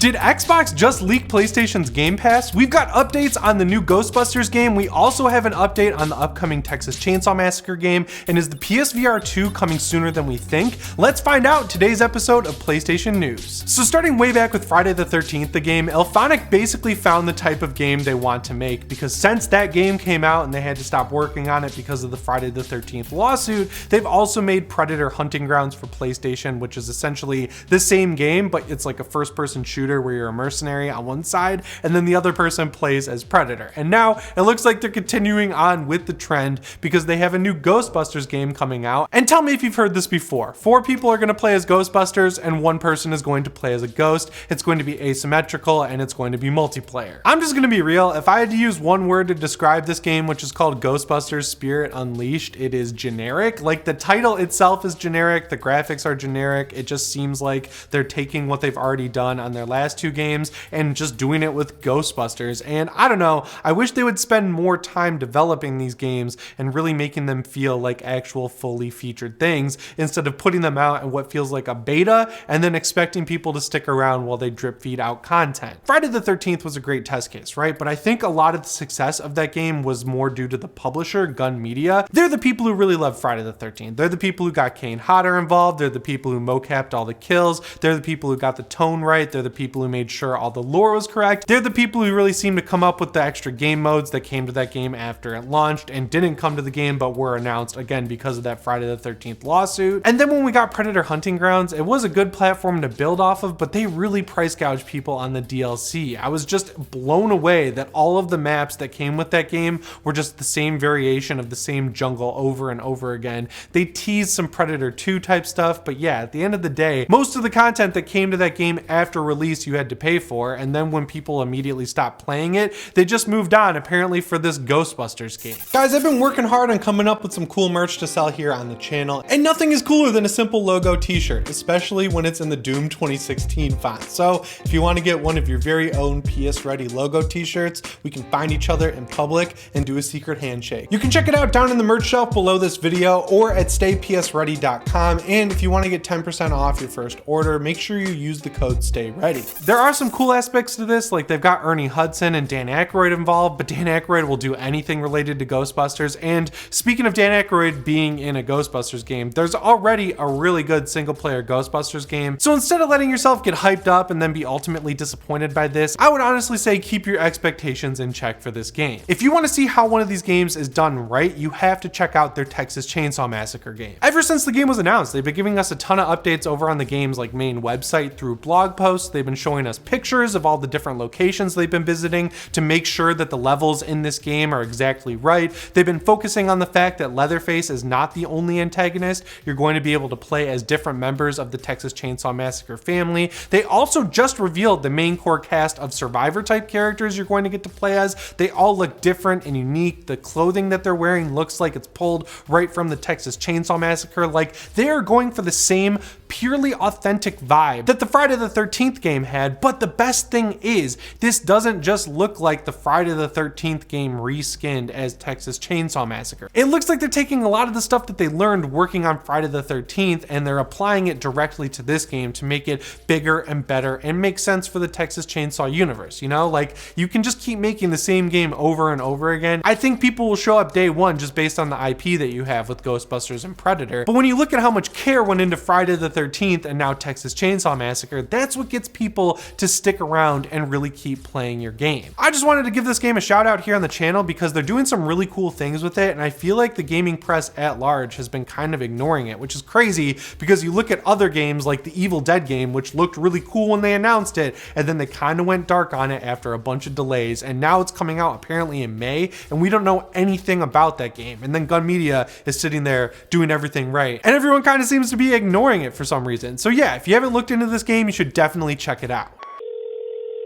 Did Xbox just leak PlayStation's Game Pass? We've got updates on the new Ghostbusters game. We also have an update on the upcoming Texas Chainsaw Massacre game. And is the PSVR 2 coming sooner than we think? Let's find out in today's episode of PlayStation News. So starting way back with Friday the 13th, the game, Elphonic basically found the type of game they want to make, because since that game came out and they had to stop working on it because of the Friday the 13th lawsuit, they've also made Predator Hunting Grounds for PlayStation, which is essentially the same game, but it's like a first-person shooter where you're a mercenary on one side and then the other person plays as Predator. And now it looks like they're continuing on with the trend because they have a new Ghostbusters game coming out. And tell me if you've heard this before. 4 people are going to play as Ghostbusters and 1 person is going to play as a ghost. It's going to be asymmetrical and it's going to be multiplayer. I'm just going to be real. If I had to use one word to describe this game, which is called Ghostbusters Spirit Unleashed, it is generic. Like, the title itself is generic, the graphics are generic. It just seems like they're taking what they've already done on their last 2 games and just doing it with Ghostbusters. And I don't know, I wish they would spend more time developing these games and really making them feel like actual fully featured things instead of putting them out in what feels like a beta and then expecting people to stick around while they drip feed out content. Friday the 13th was a great test case, right? But I think a lot of the success of that game was more due to the publisher, Gun Media. They're the people who really love Friday the 13th. They're the people who got Kane Hodder involved. They're the people who mocapped all the kills. They're the people who got the tone right. They're the people who made sure all the lore was correct. They're the people who really seem to come up with the extra game modes that came to that game after it launched and didn't come to the game but were announced again because of that Friday the 13th lawsuit. And then when we got Predator Hunting Grounds, it was a good platform to build off of, but they really price gouged people on the DLC. I was just blown away that all of the maps that came with that game were just the same variation of the same jungle over and over again. They teased some Predator 2 type stuff, but yeah, at the end of the day, most of the content that came to that game after release you had to pay for, and then when people immediately stopped playing it, they just moved on, apparently, for this Ghostbusters game. Guys, I've been working hard on coming up with some cool merch to sell here on the channel, and nothing is cooler than a simple logo t-shirt, especially when it's in the Doom 2016 font. So if you want to get one of your very own PSReady logo t-shirts, we can find each other in public and do a secret handshake. You can check it out down in the merch shelf below this video or at staypsready.com, and if you want to get 10% off your first order, make sure you use the code STAYREADY. There are some cool aspects to this, like they've got Ernie Hudson and Dan Aykroyd involved, but Dan Aykroyd will do anything related to Ghostbusters. And speaking of Dan Aykroyd being in a Ghostbusters game, there's already a really good single player Ghostbusters game. So instead of letting yourself get hyped up and then be ultimately disappointed by this, I would honestly say keep your expectations in check for this game. If you want to see how one of these games is done right, you have to check out their Texas Chainsaw Massacre game. Ever since the game was announced, they've been giving us a ton of updates over on the game's main website through blog posts. They've been showing us pictures of all the different locations they've been visiting to make sure that the levels in this game are exactly right. They've been focusing on the fact that Leatherface is not the only antagonist. You're going to be able to play as different members of the Texas Chainsaw Massacre family. They also just revealed the main core cast of Survivor type characters you're going to get to play as. They all look different and unique. The clothing that they're wearing looks like it's pulled right from the Texas Chainsaw Massacre. Like, they are going for the same purely authentic vibe that the Friday the 13th game had. But the best thing is, this doesn't just look like the Friday the 13th game reskinned as Texas Chainsaw Massacre. It looks like they're taking a lot of the stuff that they learned working on Friday the 13th and they're applying it directly to this game to make it bigger and better and make sense for the Texas Chainsaw universe. You know, like, you can just keep making the same game over and over again. I think people will show up day one just based on the IP that you have with Ghostbusters and Predator. But when you look at how much care went into Friday the 13th and now Texas Chainsaw Massacre, that's what gets people to stick around and really keep playing your game. I just wanted to give this game a shout out here on the channel because they're doing some really cool things with it, and I feel like the gaming press at large has been kind of ignoring it, which is crazy because you look at other games like the Evil Dead game, which looked really cool when they announced it, and then they kind of went dark on it after a bunch of delays, and now it's coming out apparently in May, and we don't know anything about that game. And then Gun Media is sitting there doing everything right, and everyone kind of seems to be ignoring it for some reason. So yeah, if you haven't looked into this game, you should definitely check it out.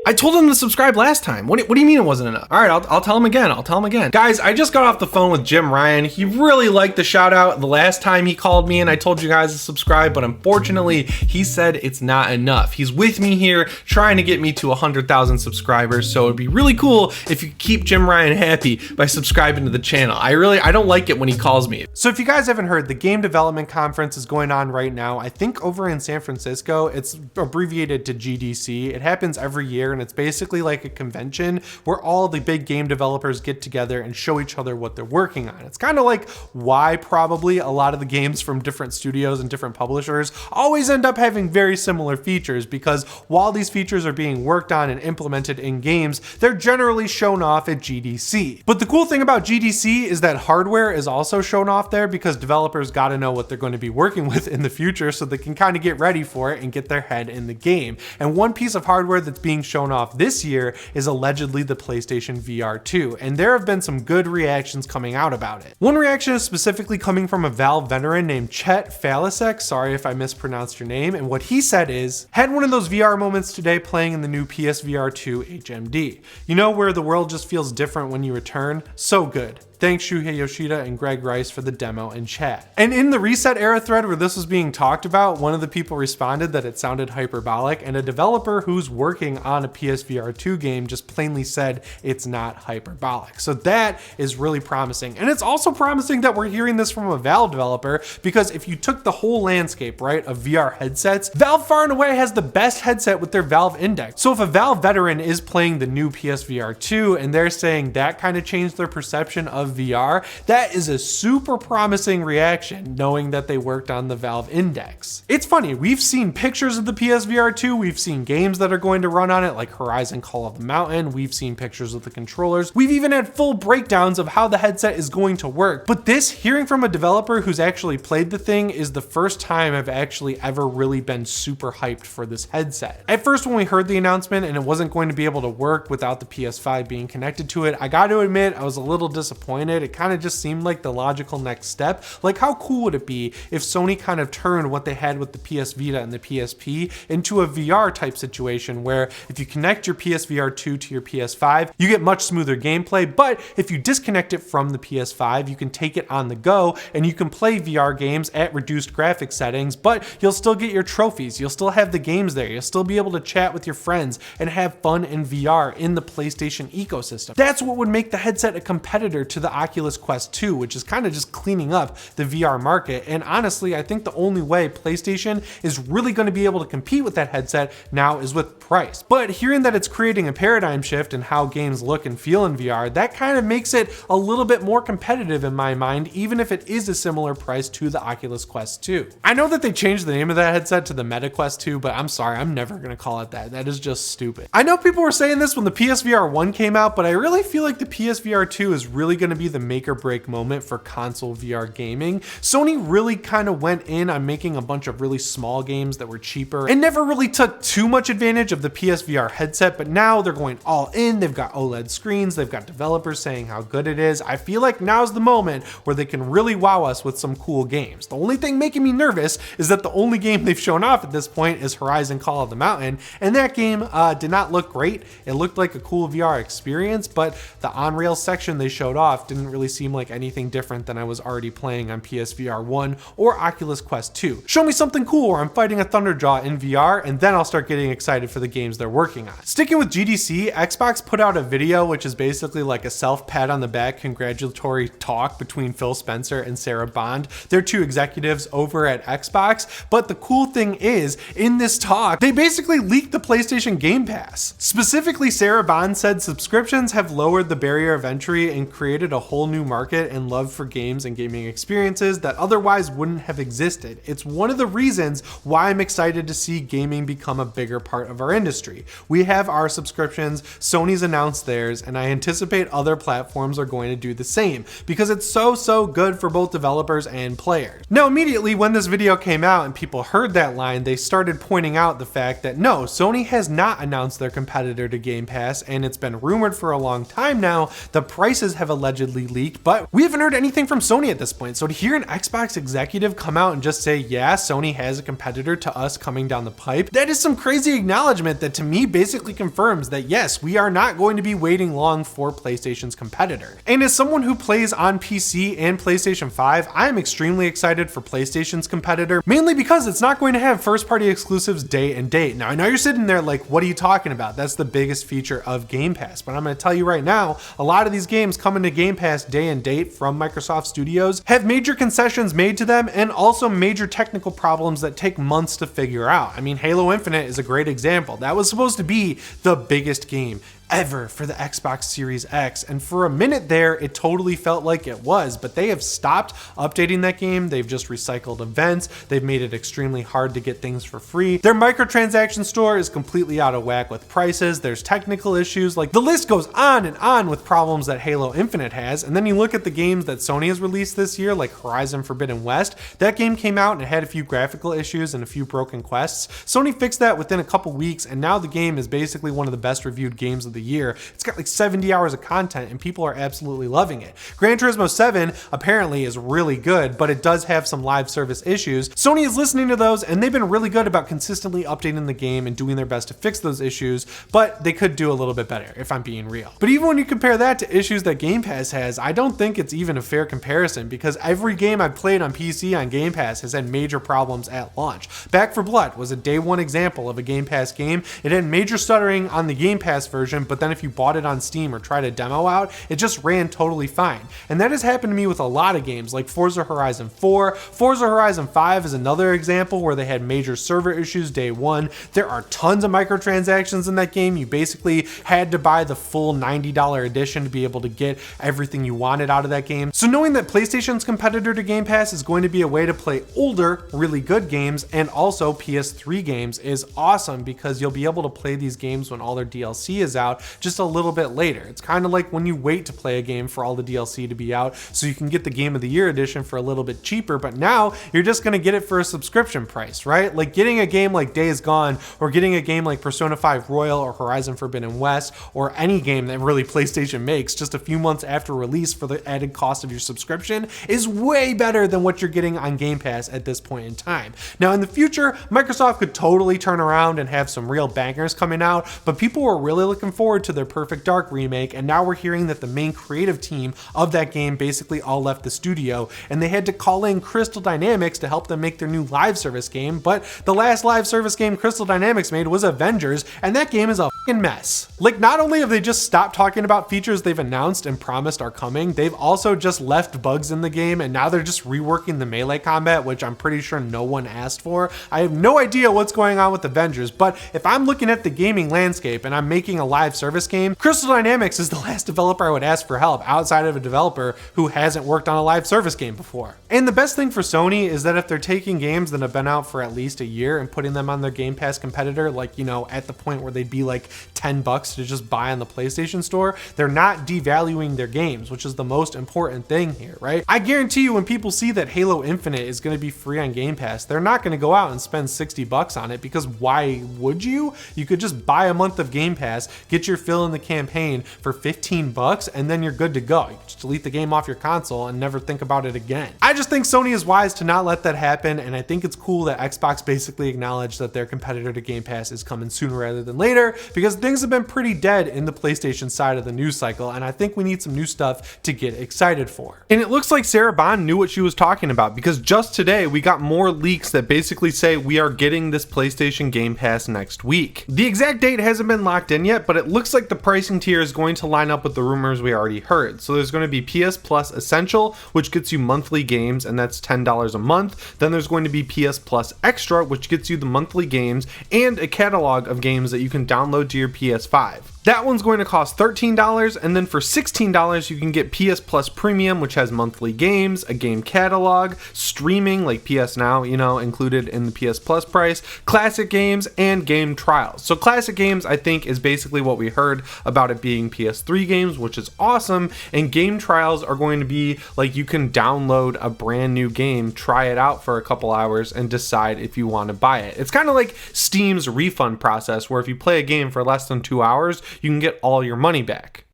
I told him to subscribe last time. What do you mean it wasn't enough? All right, I'll tell him again. I'll tell him again. Guys, I just got off the phone with Jim Ryan. He really liked the shout out the last time he called me and I told you guys to subscribe, but unfortunately, he said it's not enough. He's with me here trying to get me to 100,000 subscribers, so it'd be really cool if you keep Jim Ryan happy by subscribing to the channel. I don't like it when he calls me. So if you guys haven't heard, the Game Development Conference is going on right now. I think over in San Francisco. It's abbreviated to GDC. It happens every year and it's basically like a convention where all the big game developers get together and show each other what they're working on. It's kind of like why probably a lot of the games from different studios and different publishers always end up having very similar features, because while these features are being worked on and implemented in games, they're generally shown off at GDC. But the cool thing about GDC is that hardware is also shown off there, because developers got to know what they're going to be working with in the future so they can kind of get ready for it and get their head in the game. And one piece of hardware that's being shown off this year is allegedly the PlayStation VR 2, and there have been some good reactions coming out about it. One reaction is specifically coming from a Valve veteran named Chet Falasek, sorry if I mispronounced your name, and what he said is, had one of those VR moments today playing in the new PSVR 2 HMD. You know, where the world just feels different when you return? So good. Thanks Shuhei Yoshida and Greg Rice for the demo and chat. And in the ResetEra thread where this was being talked about, one of the people responded that it sounded hyperbolic, and a developer who's working on a PSVR 2 game just plainly said it's not hyperbolic. So that is really promising. And it's also promising that we're hearing this from a Valve developer, because if you took the whole landscape, right, of VR headsets, Valve far and away has the best headset with their Valve Index. So if a Valve veteran is playing the new PSVR 2 and they're saying that kind of changed their perception of VR, that is a super promising reaction, knowing that they worked on the Valve Index. It's funny, we've seen pictures of the PSVR 2, we've seen games that are going to run on it like Horizon Call of the Mountain, we've seen pictures of the controllers, we've even had full breakdowns of how the headset is going to work. But this, hearing from a developer who's actually played the thing, is the first time I've actually ever really been super hyped for this headset. At first when we heard the announcement and it wasn't going to be able to work without the PS5 being connected to it, I got to admit I was a little disappointed. It kind of just seemed like the logical next step. Like, how cool would it be if Sony kind of turned what they had with the PS Vita and the PSP into a VR type situation, where if you connect your PSVR 2 to your PS5, you get much smoother gameplay, but if you disconnect it from the PS5, you can take it on the go and you can play VR games at reduced graphics settings, but you'll still get your trophies, you'll still have the games there, you'll still be able to chat with your friends and have fun in VR in the PlayStation ecosystem. That's what would make the headset a competitor to the Oculus Quest 2, which is kind of just cleaning up the VR market. And honestly, I think the only way PlayStation is really going to be able to compete with that headset now is with price. But hearing that it's creating a paradigm shift in how games look and feel in VR, that kind of makes it a little bit more competitive in my mind, even if it is a similar price to the Oculus Quest 2. I know that they changed the name of that headset to the Meta Quest 2, but I'm sorry, I'm never going to call it that. That is just stupid. I know people were saying this when the PSVR 1 came out, but I really feel like the PSVR 2 is really going to be the make or break moment for console VR gaming. Sony really kind of went in on making a bunch of really small games that were cheaper and never really took too much advantage of the PSVR headset, but now they're going all in. They've got OLED screens, they've got developers saying how good it is. I feel like now's the moment where they can really wow us with some cool games. The only thing making me nervous is that the only game they've shown off at this point is Horizon Call of the Mountain, and that game did not look great. It looked like a cool VR experience, but the on-rail section they showed off didn't really seem like anything different than I was already playing on PSVR 1 or Oculus Quest 2. Show me something cool where I'm fighting a Thunderjaw in VR, and then I'll start getting excited for the games they're working on. Sticking with GDC, Xbox put out a video which is basically like a self-pat on the back congratulatory talk between Phil Spencer and Sarah Bond. They're two executives over at Xbox, but the cool thing is, in this talk, they basically leaked the PlayStation Game Pass. Specifically, Sarah Bond said subscriptions have lowered the barrier of entry and created a whole new market and love for games and gaming experiences that otherwise wouldn't have existed. It's one of the reasons why I'm excited to see gaming become a bigger part of our industry. We have our subscriptions, Sony's announced theirs, and I anticipate other platforms are going to do the same because it's so good for both developers and players. Now, immediately when this video came out and people heard that line, they started pointing out the fact that no, Sony has not announced their competitor to Game Pass, and it's been rumored for a long time now. The prices have allegedly leaked, but we haven't heard anything from Sony at this point. So to hear an Xbox executive come out and just say, yeah, Sony has a competitor to us coming down the pipe, that is some crazy acknowledgement that to me basically confirms that yes, we are not going to be waiting long for PlayStation's competitor. And as someone who plays on PC and PlayStation 5, I am extremely excited for PlayStation's competitor, mainly because it's not going to have first-party exclusives day and date. Now, I know you're sitting there like, what are you talking about? That's the biggest feature of Game Pass. But I'm going to tell you right now, a lot of these games coming to Game Pass day and date from Microsoft Studios have major concessions made to them and also major technical problems that take months to figure out. I mean, Halo Infinite is a great example. That was supposed to be the biggest game ever for the Xbox Series X, and for a minute there it totally felt like it was, but they have stopped updating that game. They've just recycled events. They've made it extremely hard to get things for free. Their microtransaction store is completely out of whack with prices. There's technical issues, like the list goes on and on with problems that Halo Infinite has. And then you look at the games that Sony has released this year, like Horizon Forbidden West. That game came out and it had a few graphical issues and a few broken quests. Sony fixed that within a couple weeks, and now the game is basically one of the best reviewed games of the year. It's got like 70 hours of content and people are absolutely loving it. Gran Turismo 7 apparently is really good, but it does have some live service issues. Sony is listening to those, and they've been really good about consistently updating the game and doing their best to fix those issues, but they could do a little bit better, if I'm being real. But even when you compare that to issues that Game Pass has, I don't think it's even a fair comparison, because every game I've played on PC on Game Pass has had major problems at launch. Back 4 Blood was a day one example of a Game Pass game. It had major stuttering on the Game Pass version, but then if you bought it on Steam or tried a demo out, it just ran totally fine. And that has happened to me with a lot of games like Forza Horizon 4. Forza Horizon 5 is another example where they had major server issues day one. There are tons of microtransactions in that game. You basically had to buy the full $90 edition to be able to get everything you wanted out of that game. So knowing that PlayStation's competitor to Game Pass is going to be a way to play older, really good games and also PS3 games is awesome, because you'll be able to play these games when all their DLC is out just a little bit later. It's kind of like when you wait to play a game for all the DLC to be out so you can get the Game of the Year edition for a little bit cheaper, but now you're just going to get it for a subscription price, right? Like getting a game like Days Gone or getting a game like Persona 5 Royal or Horizon Forbidden West or any game that really PlayStation makes just a few months after release for the added cost of your subscription is way better than what you're getting on Game Pass at this point in time. Now in the future, Microsoft could totally turn around and have some real bangers coming out, but people were really looking forward to their Perfect Dark remake, and now we're hearing that the main creative team of that game basically all left the studio, and they had to call in Crystal Dynamics to help them make their new live service game. But the last live service game Crystal Dynamics made was Avengers, and that game is a fucking mess. Like, not only have they just stopped talking about features they've announced and promised are coming, they've also just left bugs in the game, and now they're just reworking the melee combat, which I'm pretty sure no one asked for. I have no idea what's going on with Avengers, but if I'm looking at the gaming landscape and I'm making a live service game, Crystal Dynamics is the last developer I would ask for help outside of a developer who hasn't worked on a live service game before. And the best thing for Sony is that if they're taking games that have been out for at least a year and putting them on their Game Pass competitor, like, you know, at the point where they'd be like $10 to just buy on the PlayStation Store, they're not devaluing their games, which is the most important thing here, right? I guarantee you when people see that Halo Infinite is going to be free on Game Pass, they're not going to go out and spend $60 on it, because why would you? You could just buy a month of Game Pass, get your fill in the campaign for $15, and then you're good to go. You just delete the game off your console and never think about it again. I just think Sony is wise to not let that happen, and I think it's cool that Xbox basically acknowledged that their competitor to Game Pass is coming sooner rather than later, because things have been pretty dead in the PlayStation side of the news cycle, and I think we need some new stuff to get excited for. And it looks like Sarah Bond knew what she was talking about, because just today we got more leaks that basically say we are getting this PlayStation Game Pass next week. The exact date hasn't been locked in yet, but it looks like the pricing tier is going to line up with the rumors we already heard. So there's going to be PS Plus Essential, which gets you monthly games, and that's $10 a month. Then there's going to be PS Plus Extra, which gets you the monthly games and a catalog of games that you can download to your PS5. That one's going to cost $13, and then for $16 you can get PS Plus Premium, which has monthly games, a game catalog, streaming like PS Now, you know, included in the PS Plus price, classic games, and game trials. So classic games, I think, is basically what we heard about it being PS3 games, which is awesome, and game trials are going to be like you can download a brand new game, try it out for a couple hours, and decide if you want to buy it. It's kind of like Steam's refund process, where if you play a game for less than 2 hours, you can get all your money back.